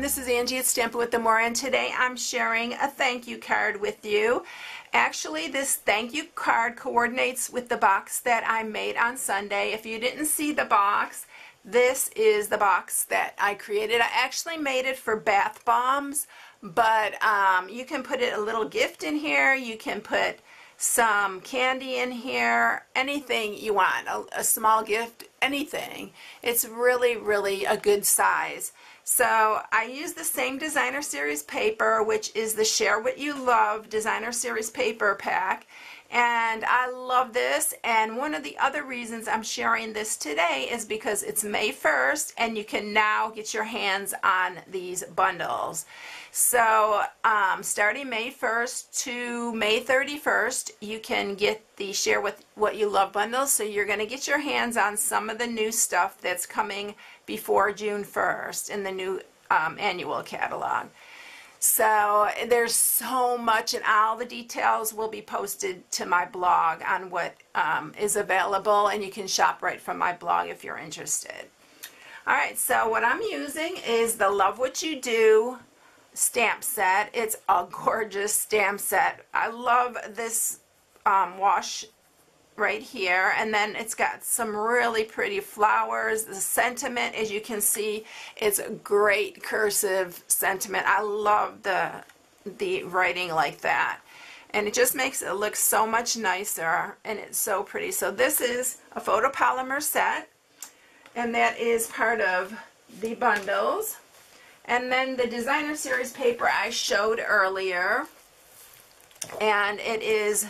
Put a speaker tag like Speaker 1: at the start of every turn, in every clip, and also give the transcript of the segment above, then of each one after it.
Speaker 1: this is Angie at Stampin' with Demora, and today I'm sharing a thank you card with you. Actually, this thank you card coordinates with the box that I made on Sunday. If you didn't see the box, this is the box that I created. I actually made it for bath bombs, but you can put a little gift in here. You can put some candy in here, anything you want, a small gift, anything. It's really a good size. So I use the same Designer Series paper, which is the Share What You Love Designer Series paper pack, and I love this. And one of the other reasons I'm sharing this today is because it's May 1st and you can now get your hands on these bundles. So starting May 1st to May 31st, you can get the Share What You Love bundles. So you're going to get your hands on some of the new stuff that's coming before June 1st in the new annual catalog. So there's so much, and all the details will be posted to my blog on what is available, and you can shop right from my blog if you're interested. Alright, so what I'm using is the Love What You Do stamp set. It's a gorgeous stamp set. I love this wash right here, and then it's got some really pretty flowers. The sentiment, as you can see, it's a great cursive sentiment. I love the writing like that, and it just makes it look so much nicer, and it's so pretty. So this is a photopolymer set, and that is part of the bundles. And then the Designer Series paper I showed earlier, and it is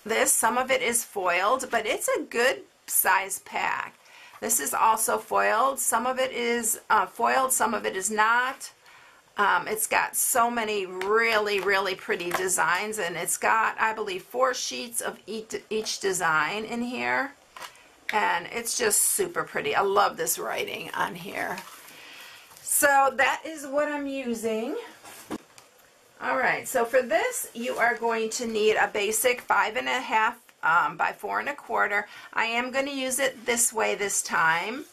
Speaker 1: this. Some of it is foiled, but it's a good size pack. This is also foiled. Some of it is foiled, some of it is not. It's got so many really pretty designs, and it's got, I believe, 4 sheets of each design in here, and it's just super pretty. I love this writing on here. So that is what I'm using. Alright, so for this you are going to need a basic 5.5 by 4 1/4. I am going to use it this way this time.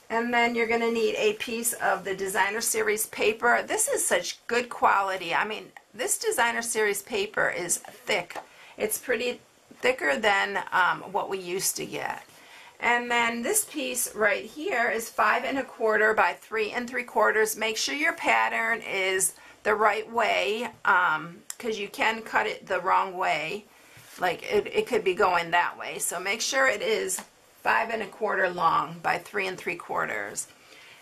Speaker 1: And then you're going to need a piece of the Designer Series paper. This is such good quality. I mean, this Designer Series paper is thick. It's pretty thicker than what we used to get. And then this piece right here is 5 1/4 by 3 3/4. Make sure your pattern is the right way, because you can cut it the wrong way. Like it could be going that way. So make sure it is 5 1/4 long by 3 3/4.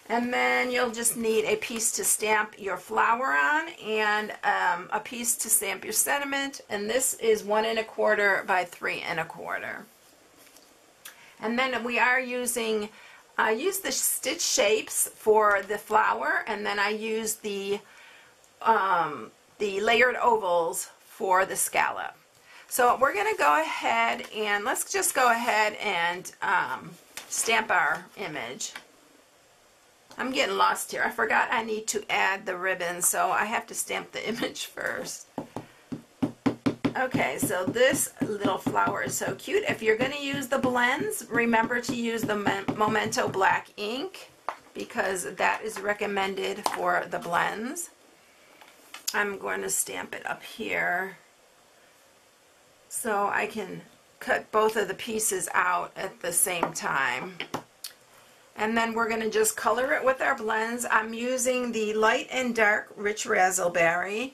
Speaker 1: And then you'll just need a piece to stamp your flower on, and a piece to stamp your sentiment. And this is 1 1/4 by 3 1/4. And then we are using, I use the stitch shapes for the flower, and then I use the layered ovals for the scallop. So we're going to go ahead and let's just go ahead and stamp our image. I'm getting lost here. I forgot I need to add the ribbon, so I have to stamp the image first. Okay, so this little flower is so cute. If you're going to use the blends, remember to use the Memento black ink, because that is recommended for the blends. I'm going to stamp it up here so I can cut both of the pieces out at the same time. And then we're going to just color it with our blends. I'm using the light and dark rich razzleberry.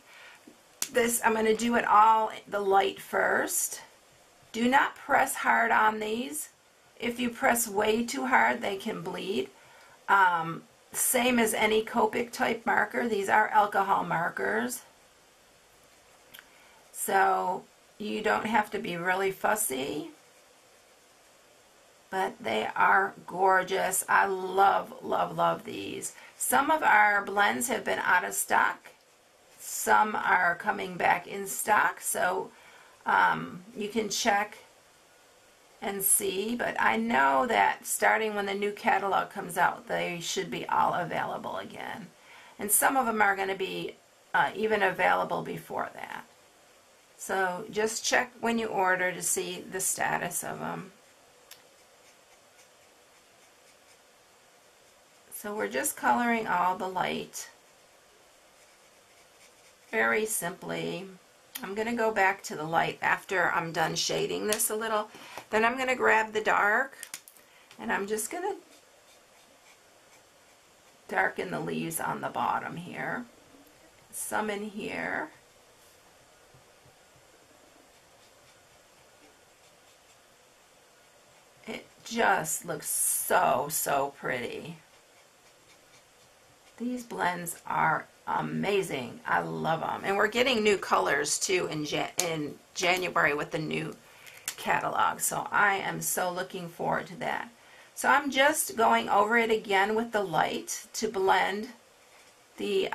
Speaker 1: This, I'm going to do it all the light first. Do not press hard on these. If you press way too hard, they can bleed. Same as any Copic type marker. These are alcohol markers. So you don't have to be really fussy. But they are gorgeous. I love these. Some of our blends have been out of stock. Some are coming back in stock, so you can check and see, but I know that starting when the new catalog comes out, they should be all available again. And some of them are going to be even available before that. So just check when you order to see the status of them. So we're just coloring all the light very simply. I'm going to go back to the light after I'm done shading this a little. Then I'm going to grab the dark, and I'm just going to darken the leaves on the bottom here. Some in here. It just looks so, so pretty. These blends are amazing. I love them. And we're getting new colors too in January with the new catalog. So I am so looking forward to that. So I'm just going over it again with the light to blend the,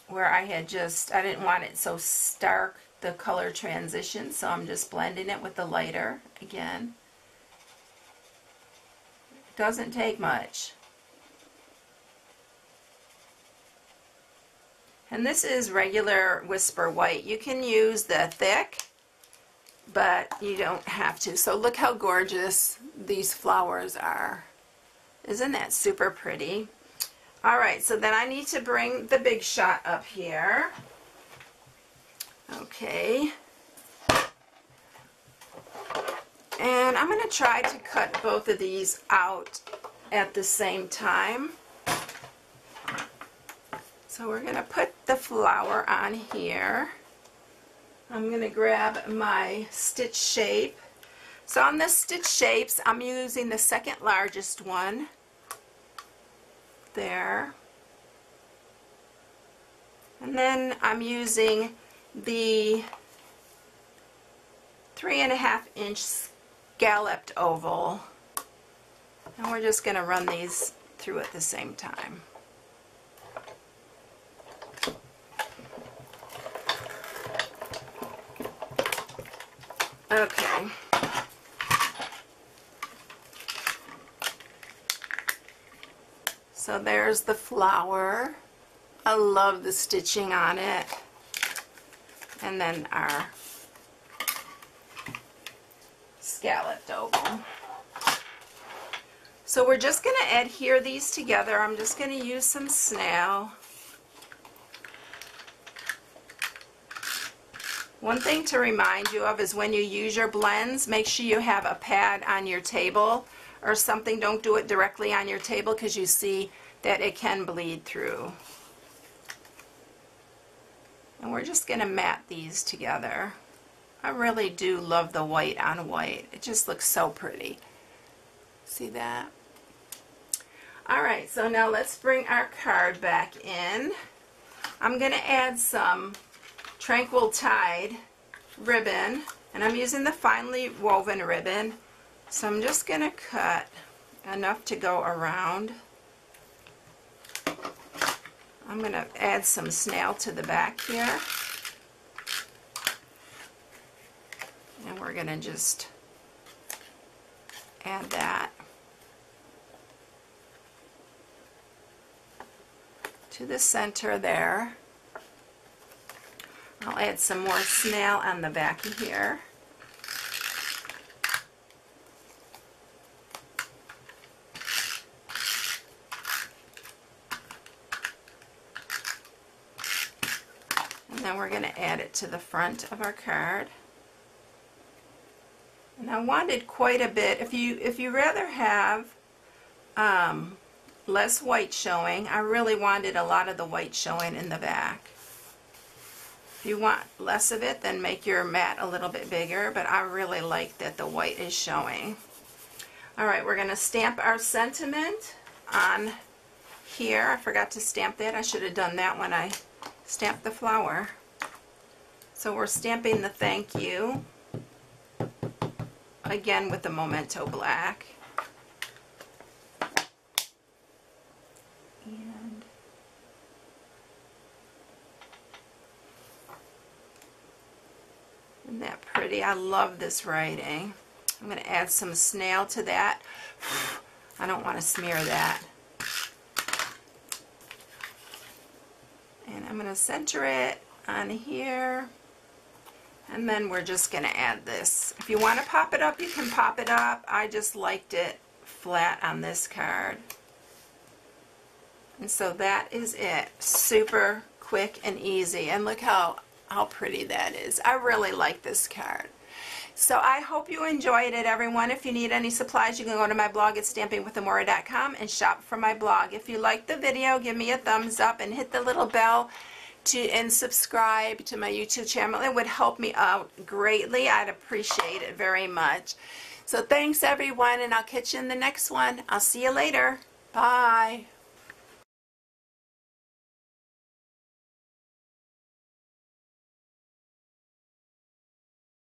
Speaker 1: where I didn't want it so stark, the color transition. So I'm just blending it with the lighter again. It doesn't take much. And this is regular Whisper White. You can use the thick, but you don't have to. So look how gorgeous these flowers are. Isn't that super pretty? All right, so then I need to bring the big shot up here. Okay. And I'm going to try to cut both of these out at the same time. So we're going to put the flower on here. I'm going to grab my stitch shape. So on the stitch shapes, I'm using the second largest one. There. And then I'm using the 3.5-inch scalloped oval. And we're just going to run these through at the same time. Okay. So there's the flower. I love the stitching on it. And then our scalloped oval. So we're just going to adhere these together. I'm just going to use some snail. One thing to remind you of is when you use your blends, make sure you have a pad on your table or something. Don't do it directly on your table because you see that it can bleed through. And we're just going to mat these together. I really do love the white on white. It just looks so pretty. See that? Alright, so now let's bring our card back in. I'm going to add some Tranquil Tide ribbon, and I'm using the finely woven ribbon, so I'm just going to cut enough to go around. I'm going to add some snail to the back here, and we're going to just add that to the center there. I'll add some more snail on the back of here. And then we're going to add it to the front of our card. And I wanted quite a bit. If you rather have less white showing, I really wanted a lot of the white showing in the back. If you want less of it, then make your mat a little bit bigger, but I really like that the white is showing. Alright, we're going to stamp our sentiment on here. I forgot to stamp that. I should have done that when I stamped the flower. So we're stamping the thank you, again with the Memento Black. Isn't that pretty? I love this writing. I'm going to add some snail to that. I don't want to smear that. And I'm going to center it on here. And then we're just going to add this. If you want to pop it up, you can pop it up. I just liked it flat on this card. And so that is it. Super quick and easy. And look how pretty that is. I really like this card. So I hope you enjoyed it, everyone. If you need any supplies, you can go to my blog at stampingwithamora.com and shop from my blog. If you liked the video, give me a thumbs up and hit the little bell and subscribe to my YouTube channel. It would help me out greatly. I'd appreciate it very much. So thanks, everyone, and I'll catch you in the next one. I'll see you later. Bye.